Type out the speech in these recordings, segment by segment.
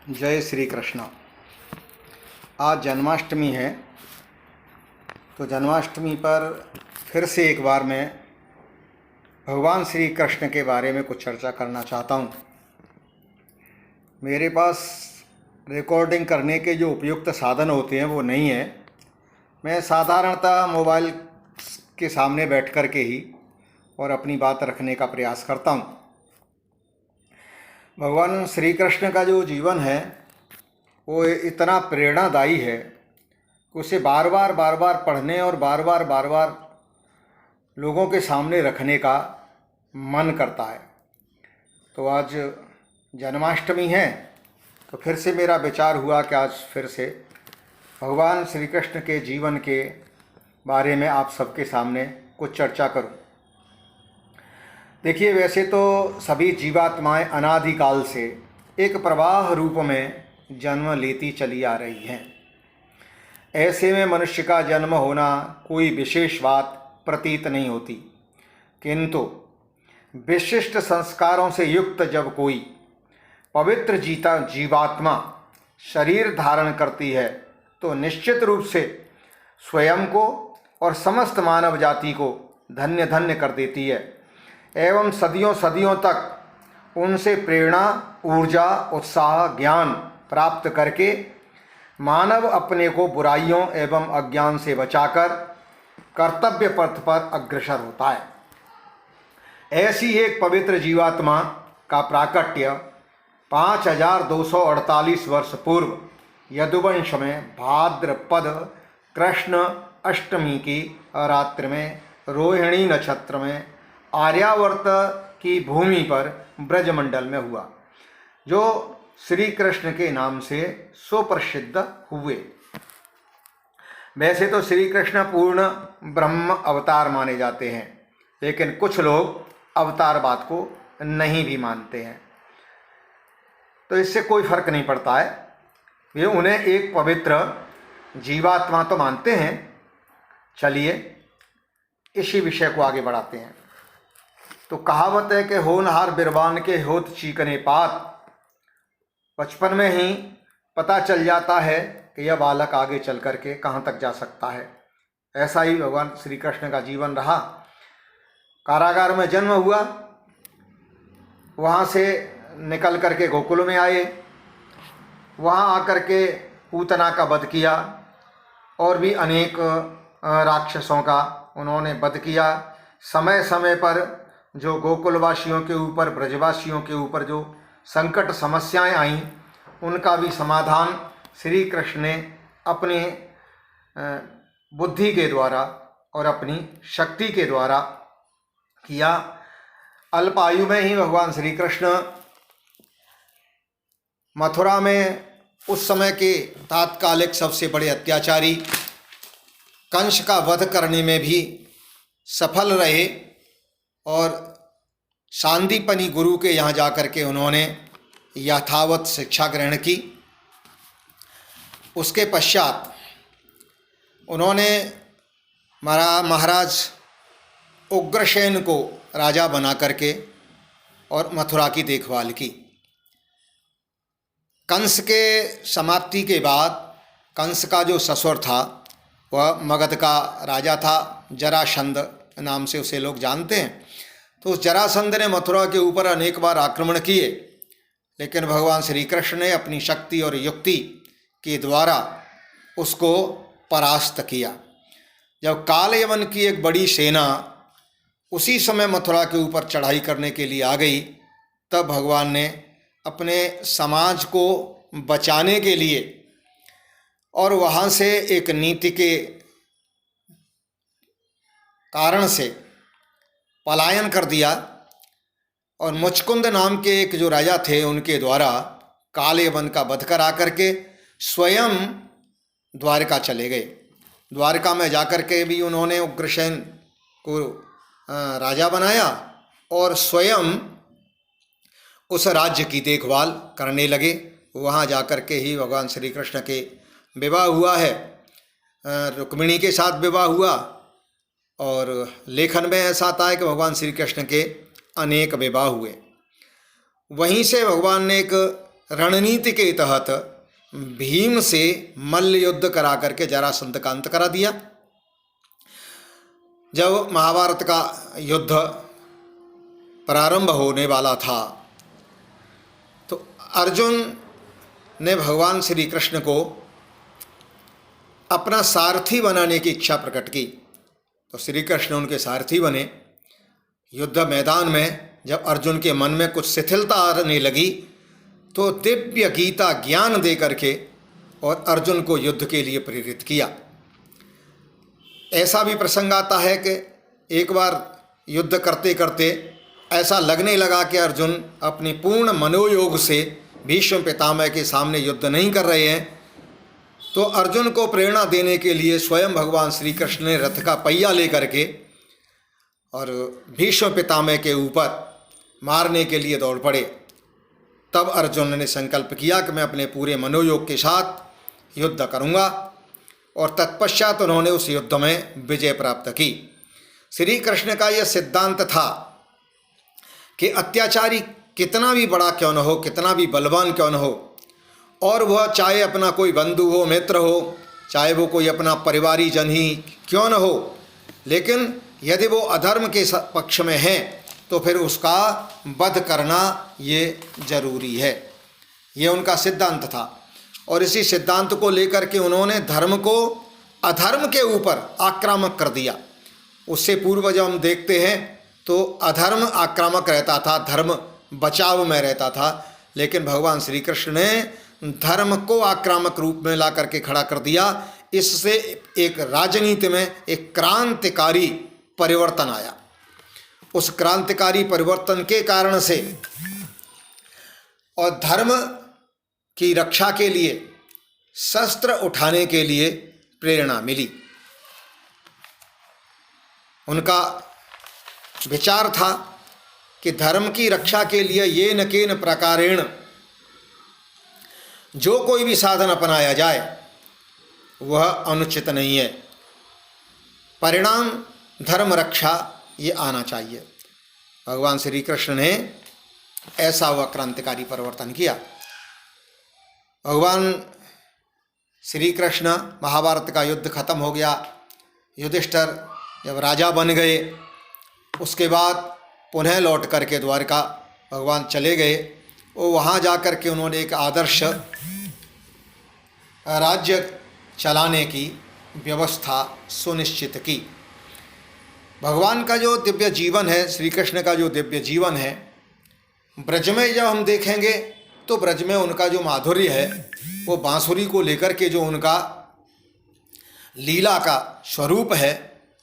जय श्री कृष्ण। आज जन्माष्टमी है, तो जन्माष्टमी पर फिर से एक बार मैं भगवान श्री कृष्ण के बारे में कुछ चर्चा करना चाहता हूँ। मेरे पास रिकॉर्डिंग करने के जो उपयुक्त साधन होते हैं वो नहीं है। मैं साधारणतः मोबाइल के सामने बैठ कर के ही और अपनी बात रखने का प्रयास करता हूँ। भगवान श्री कृष्ण का जो जीवन है वो इतना प्रेरणादायी है कि उसे बार बार पढ़ने और बार बार लोगों के सामने रखने का मन करता है। तो आज जन्माष्टमी है, तो फिर से मेरा विचार हुआ कि आज फिर से भगवान श्री कृष्ण के जीवन के बारे में आप सबके सामने कुछ चर्चा करूं। देखिए, वैसे तो सभी जीवात्माएं अनादिकाल से एक प्रवाह रूप में जन्म लेती चली आ रही हैं। ऐसे में मनुष्य का जन्म होना कोई विशेष बात प्रतीत नहीं होती, किंतु विशिष्ट संस्कारों से युक्त जब कोई पवित्र जीवात्मा शरीर धारण करती है तो निश्चित रूप से स्वयं को और समस्त मानव जाति को धन्य धन्य कर देती है एवं सदियों सदियों तक उनसे प्रेरणा, ऊर्जा, उत्साह, ज्ञान प्राप्त करके मानव अपने को बुराइयों एवं अज्ञान से बचाकर कर्तव्य पथ पर अग्रसर होता है। ऐसी एक पवित्र जीवात्मा का प्राकट्य 5248 वर्ष पूर्व यदुवंश में भाद्रपद कृष्ण अष्टमी की रात्रि में रोहिणी नक्षत्र में आर्यावर्त की भूमि पर ब्रजमंडल में हुआ, जो श्री कृष्ण के नाम से सुप्रसिद्ध हुए। वैसे तो श्री कृष्ण पूर्ण ब्रह्म अवतार माने जाते हैं, लेकिन कुछ लोग अवतारवाद को नहीं भी मानते हैं, तो इससे कोई फर्क नहीं पड़ता है। वे उन्हें एक पवित्र जीवात्मा तो मानते हैं। चलिए इसी विषय को आगे बढ़ाते हैं। तो कहावत है कि होनहार बिरबान के होत चीकने पात। बचपन में ही पता चल जाता है कि यह बालक आगे चल कर के कहाँ तक जा सकता है। ऐसा ही भगवान श्री कृष्ण का जीवन रहा। कारागार में जन्म हुआ, वहाँ से निकल करके गोकुल में आए, वहाँ आकर के पूतना का वध किया और भी अनेक राक्षसों का उन्होंने वध किया। समय समय पर जो गोकुलवासियों के ऊपर, ब्रजवासियों के ऊपर जो संकट समस्याएं आईं, उनका भी समाधान श्री कृष्ण ने अपने बुद्धि के द्वारा और अपनी शक्ति के द्वारा किया। अल्प आयु में ही भगवान श्री कृष्ण मथुरा में उस समय के तात्कालिक सबसे बड़े अत्याचारी कंस का वध करने में भी सफल रहे और सांदीपनी गुरु के यहाँ जाकर के उन्होंने यथावत शिक्षा ग्रहण की। उसके पश्चात उन्होंने महाराज उग्रसेन को राजा बना करके और मथुरा की देखभाल की। कंस के समाप्ति के बाद कंस का जो ससुर था वह मगध का राजा था, जरासंध नाम से उसे लोग जानते हैं। तो उस जरासंध ने मथुरा के ऊपर अनेक बार आक्रमण किए, लेकिन भगवान श्री कृष्ण ने अपनी शक्ति और युक्ति के द्वारा उसको परास्त किया। जब कालयवन की एक बड़ी सेना उसी समय मथुरा के ऊपर चढ़ाई करने के लिए आ गई, तब भगवान ने अपने समाज को बचाने के लिए और वहाँ से एक नीति के कारण से पलायन कर दिया और मुचकुंद नाम के एक जो राजा थे उनके द्वारा कालयवन का वध करा करके स्वयं द्वारका चले गए। द्वारका में जाकर के भी उन्होंने उग्रसेन को राजा बनाया और स्वयं उस राज्य की देखभाल करने लगे। वहाँ जाकर के ही भगवान श्री कृष्ण के विवाह हुआ है, रुक्मिणी के साथ विवाह हुआ। और लेखन में ऐसा आता है कि भगवान श्री कृष्ण के अनेक विवाह हुए। वहीं से भगवान ने एक रणनीति के तहत भीम से मल्ल युद्ध करा करके जरासंध का अंत करा दिया। जब महाभारत का युद्ध प्रारंभ होने वाला था तो अर्जुन ने भगवान श्री कृष्ण को अपना सारथी बनाने की इच्छा प्रकट की। तो श्री कृष्ण उनके सारथी बने। युद्ध मैदान में जब अर्जुन के मन में कुछ शिथिलता आने लगी तो दिव्य गीता ज्ञान दे करके और अर्जुन को युद्ध के लिए प्रेरित किया। ऐसा भी प्रसंग आता है कि एक बार युद्ध करते करते ऐसा लगने लगा कि अर्जुन अपनी पूर्ण मनोयोग से भीष्म पितामह के सामने युद्ध नहीं कर रहे हैं। तो अर्जुन को प्रेरणा देने के लिए स्वयं भगवान श्री कृष्ण ने रथ का पहिया लेकर के और भीष्म पितामह के ऊपर मारने के लिए दौड़ पड़े। तब अर्जुन ने संकल्प किया कि मैं अपने पूरे मनोयोग के साथ युद्ध करूंगा और तत्पश्चात उन्होंने उस युद्ध में विजय प्राप्त की। श्री कृष्ण का यह सिद्धांत था कि अत्याचारी कितना भी बड़ा क्यों न हो, कितना भी बलवान क्यों न हो, और वह चाहे अपना कोई बंधु हो, मित्र हो, चाहे वो कोई अपना परिवारी जन ही क्यों न हो, लेकिन यदि वो अधर्म के पक्ष में है तो फिर उसका वध करना ये जरूरी है। ये उनका सिद्धांत था और इसी सिद्धांत को लेकर के उन्होंने धर्म को अधर्म के ऊपर आक्रामक कर दिया। उससे पूर्व जब हम देखते हैं तो अधर्म आक्रामक रहता था, धर्म बचाव में रहता था, लेकिन भगवान श्री कृष्ण ने धर्म को आक्रामक रूप में ला करके खड़ा कर दिया। इससे एक राजनीति में एक क्रांतिकारी परिवर्तन आया। उस क्रांतिकारी परिवर्तन के कारण से और धर्म की रक्षा के लिए शस्त्र उठाने के लिए प्रेरणा मिली। उनका विचार था कि धर्म की रक्षा के लिए ये न केन प्रकारेण जो कोई भी साधन अपनाया जाए वह अनुचित नहीं है, परिणाम धर्म रक्षा ये आना चाहिए। भगवान श्री कृष्ण ने ऐसा वह क्रांतिकारी परिवर्तन किया। भगवान श्री कृष्ण, महाभारत का युद्ध खत्म हो गया, युधिष्ठिर जब राजा बन गए, उसके बाद पुनः लौट करके द्वारका भगवान चले गए और वहाँ जा कर के उन्होंने एक आदर्श राज्य चलाने की व्यवस्था सुनिश्चित की। भगवान का जो दिव्य जीवन है, श्री कृष्ण का जो दिव्य जीवन है, ब्रज में जब हम देखेंगे तो ब्रज में उनका जो माधुर्य है वो बांसुरी को लेकर के जो उनका लीला का स्वरूप है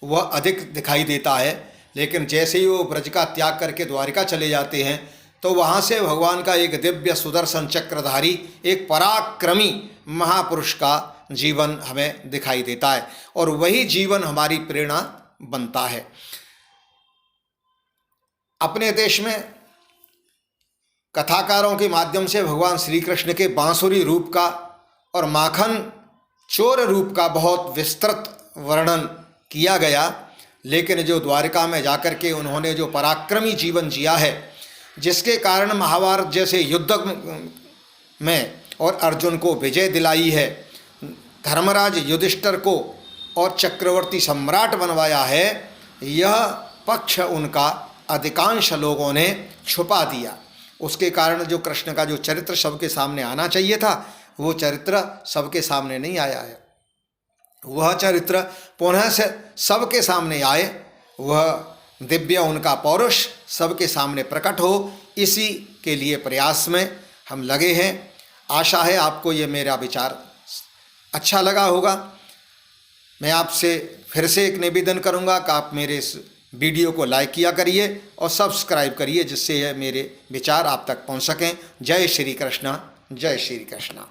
वह अधिक दिखाई देता है। लेकिन जैसे ही वो ब्रज का त्याग करके द्वारिका चले जाते हैं तो वहाँ से भगवान का एक दिव्य सुदर्शन चक्रधारी, एक पराक्रमी महापुरुष का जीवन हमें दिखाई देता है और वही जीवन हमारी प्रेरणा बनता है। अपने देश में कथाकारों के माध्यम से भगवान श्री कृष्ण के बांसुरी रूप का और माखन चोर रूप का बहुत विस्तृत वर्णन किया गया, लेकिन जो द्वारिका में जाकर के उन्होंने जो पराक्रमी जीवन जिया है, जिसके कारण महाभारत जैसे युद्ध में और अर्जुन को विजय दिलाई है, धर्मराज युधिष्ठिर को और चक्रवर्ती सम्राट बनवाया है, यह पक्ष उनका अधिकांश लोगों ने छुपा दिया। उसके कारण जो कृष्ण का जो चरित्र सबके सामने आना चाहिए था वो चरित्र सबके सामने नहीं आया है। वह चरित्र पुनः से सबके सामने आए, वह दिव्य उनका पौरुष सबके सामने प्रकट हो, इसी के लिए प्रयास में हम लगे हैं। आशा है आपको ये मेरा विचार अच्छा लगा होगा। मैं आपसे फिर से एक निवेदन करूंगा कि आप मेरे इस वीडियो को लाइक किया करिए और सब्सक्राइब करिए, जिससे मेरे विचार आप तक पहुंच सकें। जय श्री कृष्ण, जय श्री कृष्ण।